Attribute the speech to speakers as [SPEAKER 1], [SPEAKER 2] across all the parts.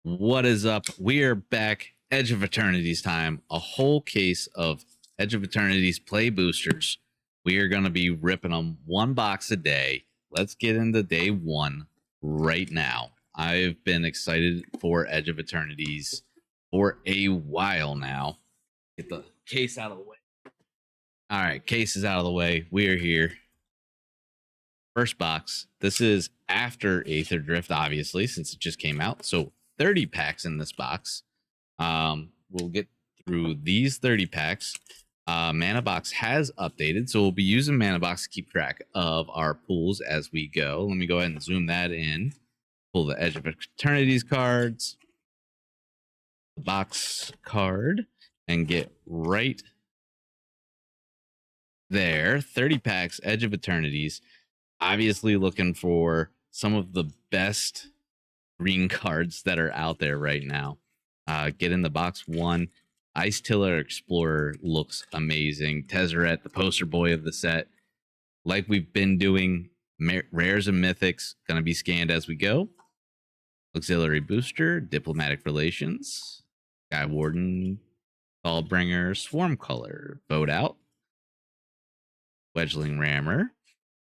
[SPEAKER 1] What is up? We are back. Edge of Eternities time. A whole case of Edge of Eternities play boosters. We are going to be ripping them one box a day. Let's get into day one right now. I've been excited for Edge of Eternities for a while now. Get the case out of the way. All right, case is out of the way. We are here. First box. This is after Aether Drift, obviously, since it just came out. So 30 packs in this box. We'll get through these 30 packs. Mana Box has updated, so we'll be using Mana Box to keep track of our pools as we go. Let me go ahead and zoom that in. Pull the Edge of Eternities cards, the box card, and get right there. 30 packs, Edge of Eternities. Obviously looking for some of the best green cards that are out there right now. Get in the box one. Ice Tiller Explorer looks amazing. Tezzeret, the poster boy of the set. Like we've been doing, rares and mythics going to be scanned as we go. Auxiliary Booster, Diplomatic Relations, Sky Warden, Ballbringer, Swarm Color, Vote Out, Wedgeling Rammer,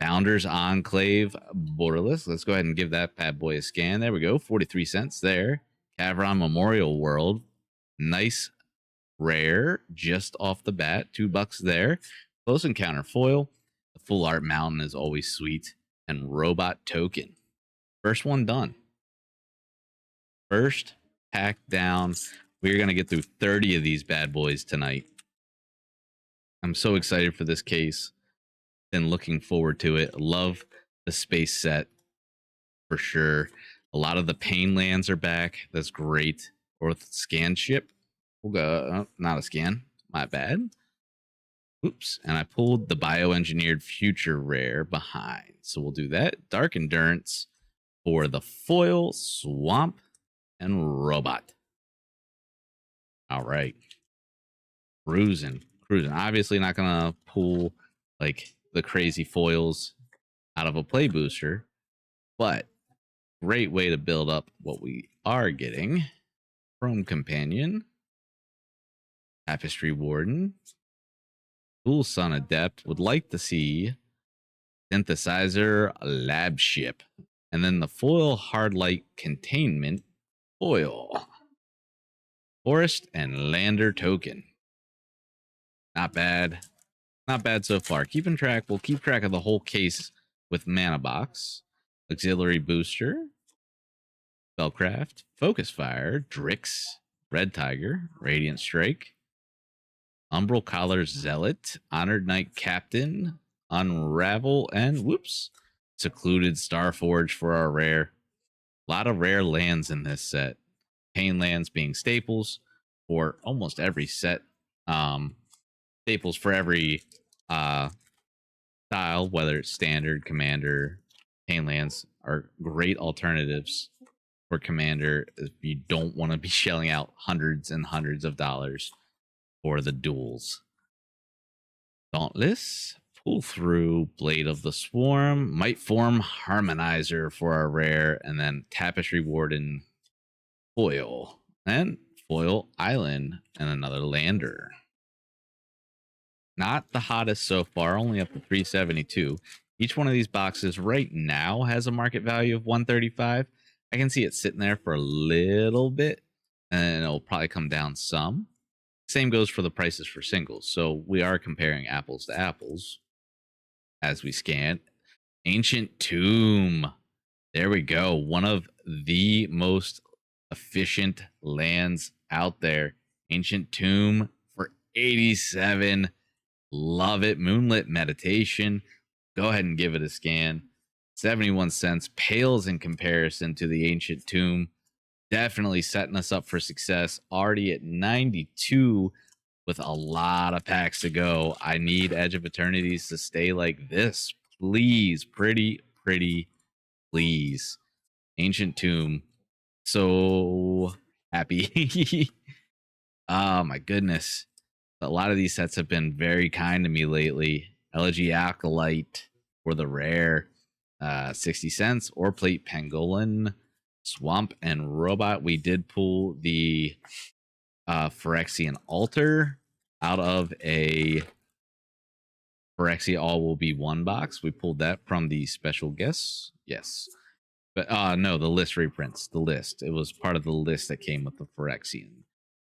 [SPEAKER 1] Founders Enclave, Borderless. Let's go ahead and give that bad boy a scan. There we go. 43 cents there. Cavron Memorial World. Nice rare just off the bat. $2 there. Close Encounter Foil. The Full Art Mountain is always sweet. And Robot Token. First one done. First pack down. We're going to get through 30 of these bad boys tonight. I'm so excited for this case. Been looking forward to it. Love the space set for sure. A lot of the Pain lands are back. That's great. Or scan ship. We'll go. Not a scan. My bad. Oops. And I pulled the bioengineered future rare behind. So we'll do that. Dark Endurance for the foil, swamp, and robot. All right. Cruising. Obviously not gonna pull like the crazy foils out of a play booster, but great way to build up what we are getting. Chrome Companion, Tapestry Warden, Cool Sun Adept. Would like to see Synthesizer Lab Ship, and then the foil Hardlight Containment foil, Forest and Lander Token. Not bad. Not bad so far. Keeping track. We'll keep track of the whole case with Mana Box, Auxiliary Booster, Spellcraft, Focus Fire, Drix, Red Tiger, Radiant Strike, Umbral Collar Zealot, Honored Knight Captain, Unravel, and whoops, Secluded Starforge for our rare. A lot of rare lands in this set. Pain lands being staples for almost every set. Staples for every style, whether it's standard, commander. Pain lands are great alternatives for commander if you don't want to be shelling out hundreds and hundreds of dollars for the duels. Dauntless, Pull Through, Blade of the Swarm, Might Form Harmonizer for our rare, and then Tapestry Warden foil, and foil Island, and another lander. Not the hottest so far, only up to 372. Each one of these boxes right now has a market value of 135. I can see it sitting there for a little bit, and it'll probably come down some. Same goes for the prices for singles. So we are comparing apples to apples as we scan. Ancient Tomb. There we go. One of the most efficient lands out there. Ancient Tomb for 87. Love it. Moonlit Meditation. Go ahead and give it a scan. 71 cents. Pales in comparison to the Ancient Tomb. Definitely setting us up for success. Already at 92 with a lot of packs to go. I need Edge of Eternities to stay like this. Please. Pretty, please. Ancient Tomb. So happy. Oh my goodness. A lot of these sets have been very kind to me lately. Elegy Acolyte for the rare, 60 cents. Or Plate Pangolin, Swamp and Robot. We did pull the Phyrexian Altar out of a Phyrexia All Will Be One box. We pulled that from the special guests. Yes. But no, the list reprints. The list. It was part of the list that came with the Phyrexian.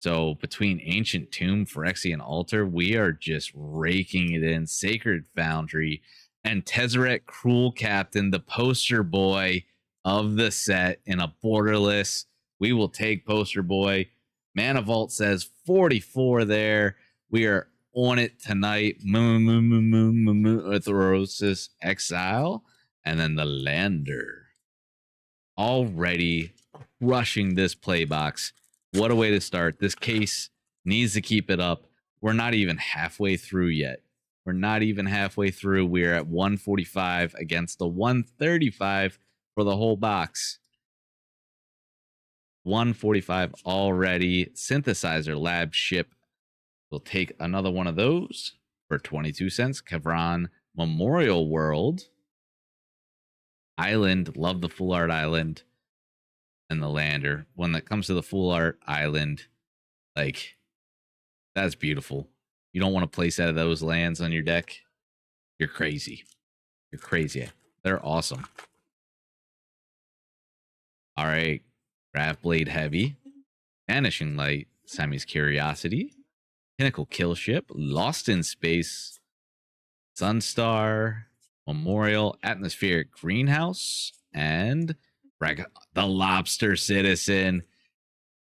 [SPEAKER 1] So between Ancient Tomb, Phyrexian Altar, we are just raking it in. Sacred Foundry and Tezzeret Cruel Captain, the poster boy of the set in a borderless. We will take poster boy. Mana Vault says 44 there. We are on it tonight. Atherosis Exile. And then the Lander. Already crushing this play box. What a way to start. This case needs to keep it up. We're not even halfway through yet. We're not even halfway through. We're at 145 against the 135 for the whole box. 145 already. Synthesizer Lab ship. We'll take another one of those for 22 cents. Kevron Memorial World. Island. Love the full art island. And the Lander. When it comes to the full art island, like, that's beautiful. You don't want to place out of those lands on your deck. You're crazy. You're crazy. They're awesome. All right. Graveblade Heavy. Vanishing Light. Sammy's Curiosity. Pinnacle Kill Ship. Lost in Space. Sunstar. Memorial. Atmospheric Greenhouse. And the Lobster Citizen.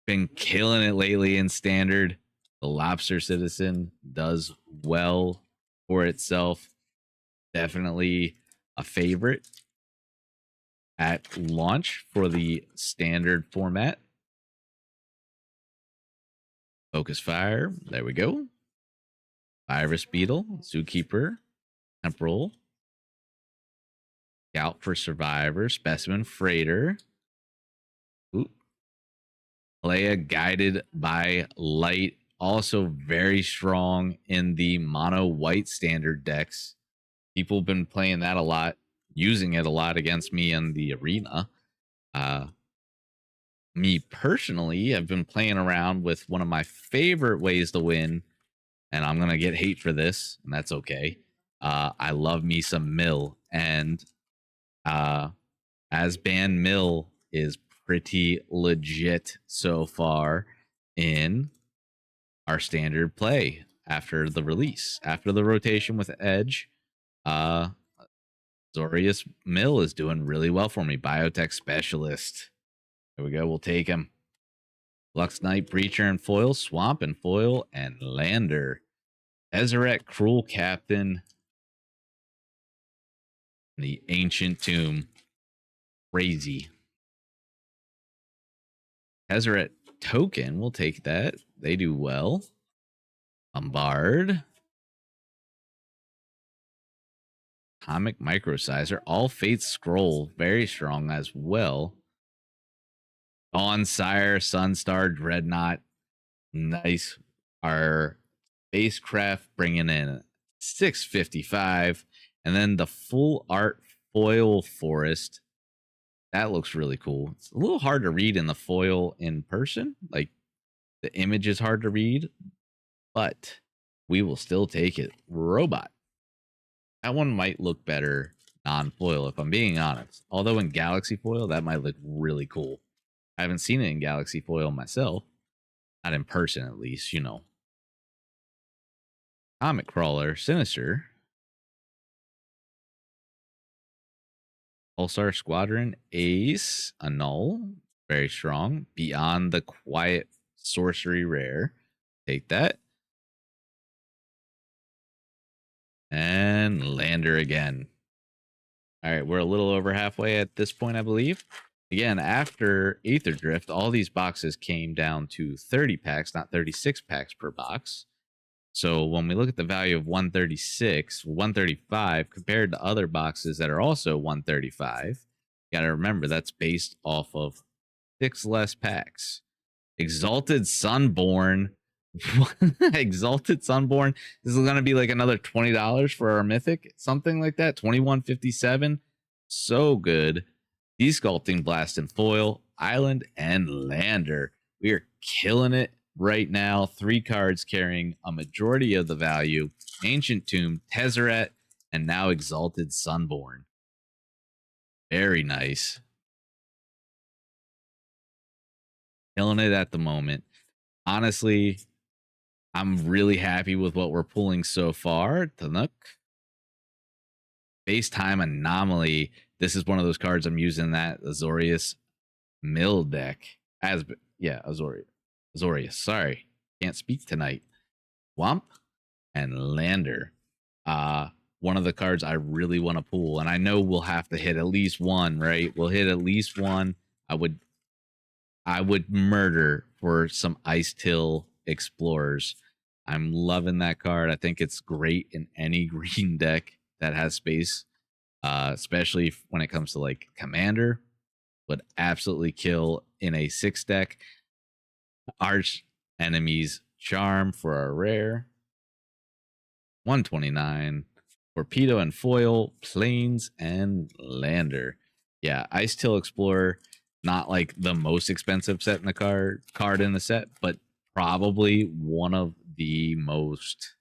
[SPEAKER 1] Been killing it lately in Standard. The Lobster Citizen does well for itself. Definitely a favorite at launch for the Standard format. Focus Fire. There we go. Virus Beetle. Zookeeper. Temporal. Scout for Survivor. Specimen Freighter. Ooh. Leia Guided by Light. Also very strong in the mono white standard decks. People have been playing that a lot, using it a lot against me in the arena. Me personally, I've been playing around with one of my favorite ways to win, and I'm going to get hate for this, and that's okay. I love me some Mill, and as banned Mill is pretty legit so far in our standard play after the release. After the rotation with Edge, Zorius Mill is doing really well for me. Biotech Specialist. There we go. We'll take him. Lux Knight, Breacher and Foil, Swamp and Foil, and Lander. Tezzeret, Cruel Captain. The Ancient Tomb. Crazy. Tezzeret Token, we'll take that. They do well. Bombard. Comic Microsizer. All Fates Scroll. Very strong as well. Dawnsire, Sunstar, Dreadnought. Nice. Our Spacecraft bringing in 655. And then the full art foil forest. That looks really cool. It's a little hard to read in the foil in person. Like, the image is hard to read, but we will still take it. Robot. That one might look better non-foil, if I'm being honest. Although in Galaxy Foil, that might look really cool. I haven't seen it in Galaxy Foil myself. Not in person, at least, you know. Comic Crawler, Sinister. All-Star Squadron, Ace, Annul. Very strong. Beyond the Quiet Sorcery Rare. Take that. And Lander again. All right, we're a little over halfway at this point, I believe. Again, after Aether Drift, all these boxes came down to 30 packs, not 36 packs per box. So when we look at the value of 136, 135 compared to other boxes that are also 135, you got to remember that's based off of 6 less packs. Exalted Sunborn. Exalted Sunborn. This is going to be like another $20 for our mythic, something like that. 21.57. So good. Desculpting Blast and Foil, Island, and Lander. We are killing it right now. 3 cards carrying a majority of the value. Ancient Tomb, Tezzeret, and now Exalted Sunborn. Very nice. Killing it at the moment. Honestly, I'm really happy with what we're pulling so far. Tanuk. Base Time Anomaly. This is one of those cards I'm using that Azorius Mill deck. Azorius. Sorry. Can't speak tonight. Womp and Lander. One of the cards I really want to pull, and I know we'll have to hit at least one, right? We'll hit at least one. I would murder for some Ice Till Explorers. I'm loving that card. I think it's great in any green deck that has space, especially when it comes to like Commander. Would absolutely kill in a 6 deck. Arch Enemies Charm for our rare. 129. Torpedo and Foil, Plains, and Lander. Yeah, Ice Till Explorer, not like the most expensive set in the card in the set, but probably one of the most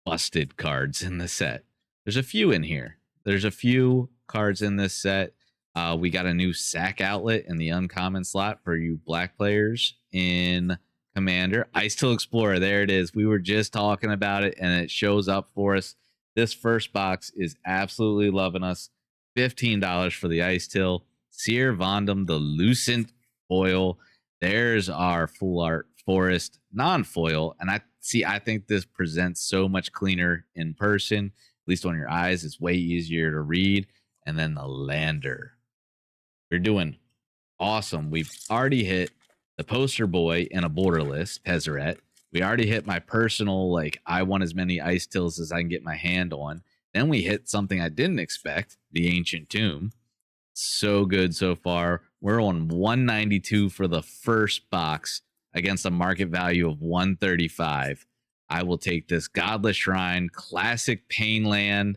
[SPEAKER 1] busted cards in the set. There's a few in here. There's a few cards in this set. We got a new sack outlet in the uncommon slot for you black players in Commander. Ice Till Explorer, there it is. We were just talking about it, and it shows up for us. This first box is absolutely loving us. $15 for the Ice Till. Seer Vondum, the Lucent Foil. There's our full art forest non-foil, and I think this presents so much cleaner in person, at least on your eyes. It's way easier to read. And then the Lander. We're doing awesome. We've already hit the poster boy in a borderless Tezzeret. We already hit my personal, like, I want as many Ice Tills as I can get my hand on. Then we hit something I didn't expect, the Ancient Tomb. So good so far. We're on 192 for the first box against a market value of 135. I will take this Godless Shrine, Classic Painland,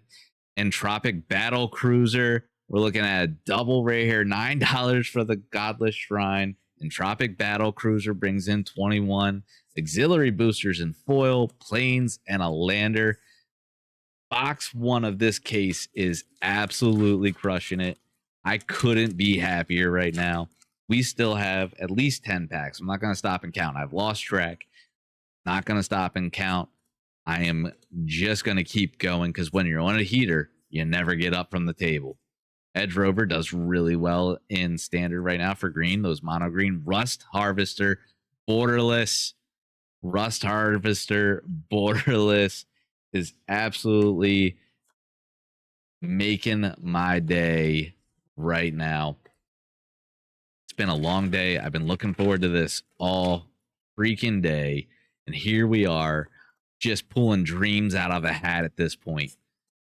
[SPEAKER 1] Entropic Battle Cruiser. We're looking at a double right here. $9 for the Godless Shrine. Entropic Battle Cruiser brings in 21. Auxiliary boosters in foil, planes, and a lander. Box 1 of this case is absolutely crushing it. I couldn't be happier right now. We still have at least 10 packs. I'm not going to stop and count. I've lost track. Not going to stop and count. I am just going to keep going because when you're on a heater, you never get up from the table. Edge Rover does really well in standard right now for green. Those mono green. Rust Harvester, borderless. Rust Harvester, borderless is absolutely making my day right now. It's been a long day. I've been looking forward to this all freaking day. And here we are, just pulling dreams out of a hat at this point.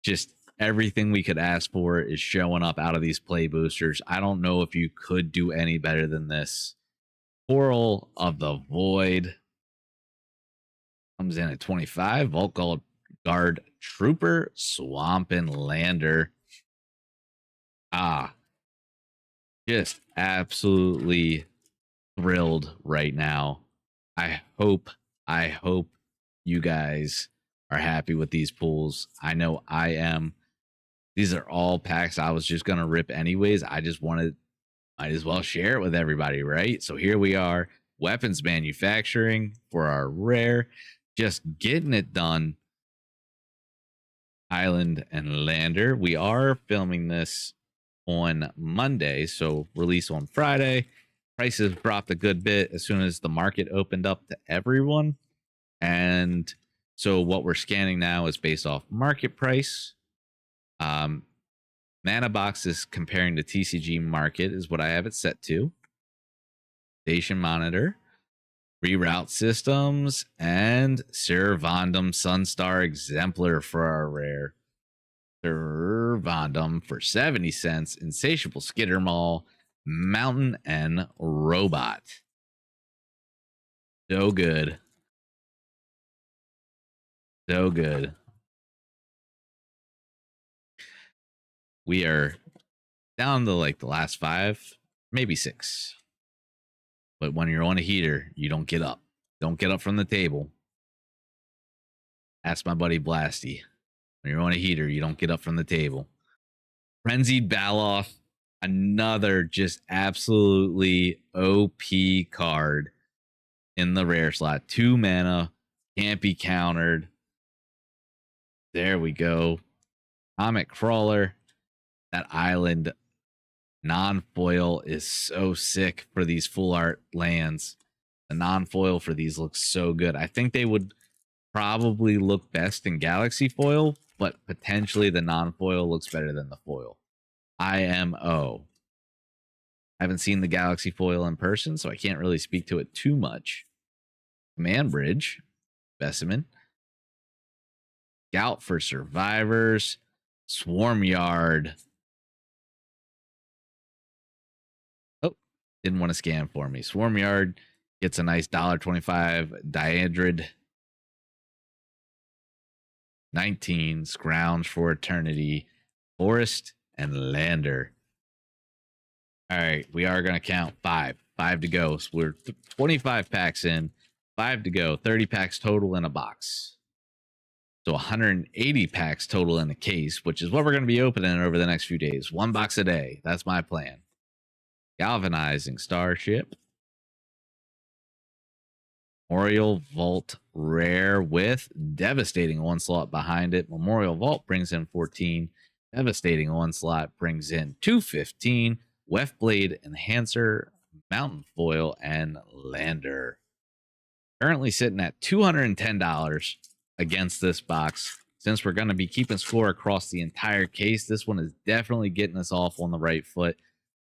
[SPEAKER 1] Just everything we could ask for is showing up out of these play boosters. I don't know if you could do any better than this. Coral of the Void comes in at 25. Vault Guard Trooper, Swamp and Lander. Just absolutely thrilled right now. I hope you guys are happy with these pulls. I know I am. These are all packs I was just gonna rip anyways. I just might as well share it with everybody, right? So here we are, weapons manufacturing for our rare, just getting it done. Island and Lander. We are filming this on Monday, so release on Friday. Prices dropped a good bit as soon as the market opened up to everyone. And so what we're scanning now is based off market price. Mana Box is comparing to TCG market is what I have it set to. Station Monitor, Reroute Systems, and Servandum Sunstar Exemplar for our rare. Servandum for 70 cents. Insatiable Skittermaw, Mountain, and Robot. So good. So good. We are down to like the last 5, maybe 6. But when you're on a heater, you don't get up. Don't get up from the table. Ask my buddy Blasty. When you're on a heater, you don't get up from the table. Frenzied Baloth, another just absolutely OP card in the rare slot. 2 mana, can't be countered. There we go. Comet Crawler. That island non-foil is so sick for these full art lands. The non-foil for these looks so good. I think they would probably look best in Galaxy foil, but potentially the non-foil looks better than the foil. IMO. I haven't seen the Galaxy foil in person, so I can't really speak to it too much. Command Bridge, Specimen. Scout for Survivors. Swarm Yard. Oh, didn't want to scan for me. Swarm Yard gets a nice $1.25 Diandrid. 19 Scrounge for Eternity, Forest, and Lander. All right, we are going to count 5 to go. So we're 25 packs in, 5 to go, 30 packs total in a box. So 180 packs total in a case, which is what we're going to be opening over the next few days. 1 box a day. That's my plan. Galvanizing Starship. Memorial Vault rare with Devastating Onslaught behind it. Memorial Vault brings in 14. Devastating Onslaught brings in 215. Weft Blade Enhancer, Mountain Foil, and Lander. Currently sitting at $210 against this box. Since we're going to be keeping score across the entire case, this one is definitely getting us off on the right foot.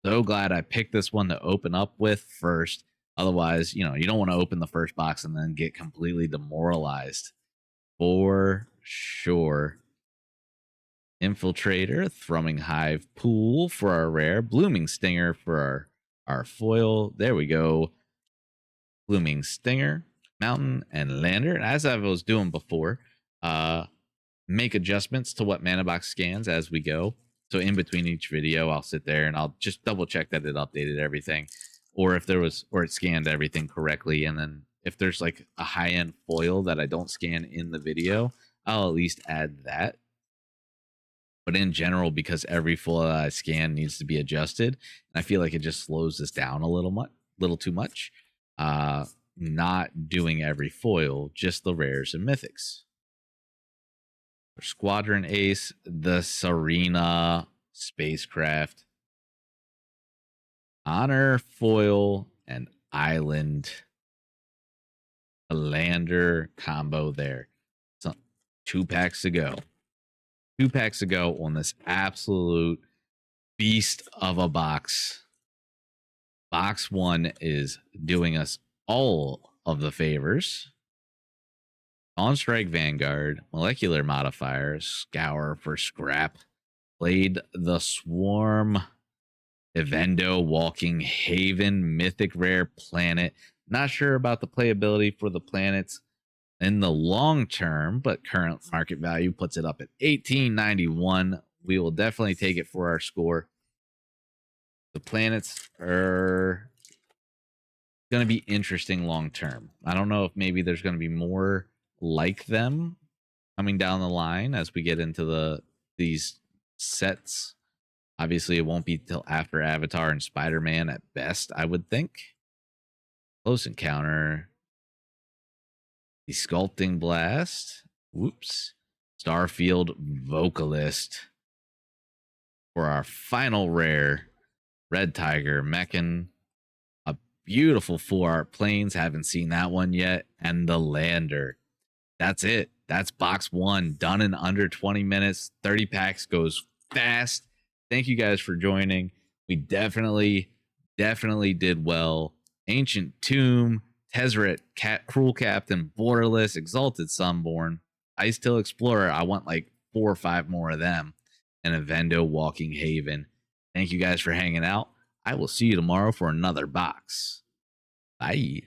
[SPEAKER 1] So glad I picked this one to open up with first. Otherwise, you don't want to open the first box and then get completely demoralized. For sure. Infiltrator, Thrumming Hive Pool for our rare. Blooming Stinger for our foil. There we go. Blooming Stinger, Mountain, and Lander. And as I was doing before, make adjustments to what mana box scans as we go. So in between each video, I'll sit there and I'll just double check that it updated everything. Or if there was, or it scanned everything correctly. And then if there's like a high-end foil that I don't scan in the video, I'll at least add that. But in general, because every foil that I scan needs to be adjusted, I feel like it just slows this down a little too much. Not doing every foil, just the rares and mythics. For Squadron Ace, the Serena spacecraft. Honor foil and island. A Lander combo there. So 2 packs to go. 2 packs to go on this absolute beast of a box. Box 1 is doing us all of the favors. On-Strike Vanguard, Molecular Modifiers, Scour for Scrap, Blade the Swarm, Evendo Walking Haven, Mythic Rare Planet. Not sure about the playability for the planets in the long term, but current market value puts it up at $18.91. We will definitely take it for our score. The planets are going to be interesting long term. I don't know if maybe there's going to be more like them coming down the line as we get into these sets. Obviously, it won't be till after Avatar and Spider-Man at best, I would think. Close Encounter. The Sculpting Blast. Whoops. Starfield Vocalist. For our final rare, Red Tiger Mechan. A beautiful full art planes. Haven't seen that one yet. And the Lander. That's it. That's box 1. Done in under 20 minutes. 30 packs goes fast. Thank you guys for joining. We definitely did well. Ancient Tomb, Tezzeret, Cruel Captain, Borderless, Exalted Sunborn, Ice Till Explorer. I want like 4 or 5 more of them. And Evendo Walking Haven. Thank you guys for hanging out. I will see you tomorrow for another box. Bye.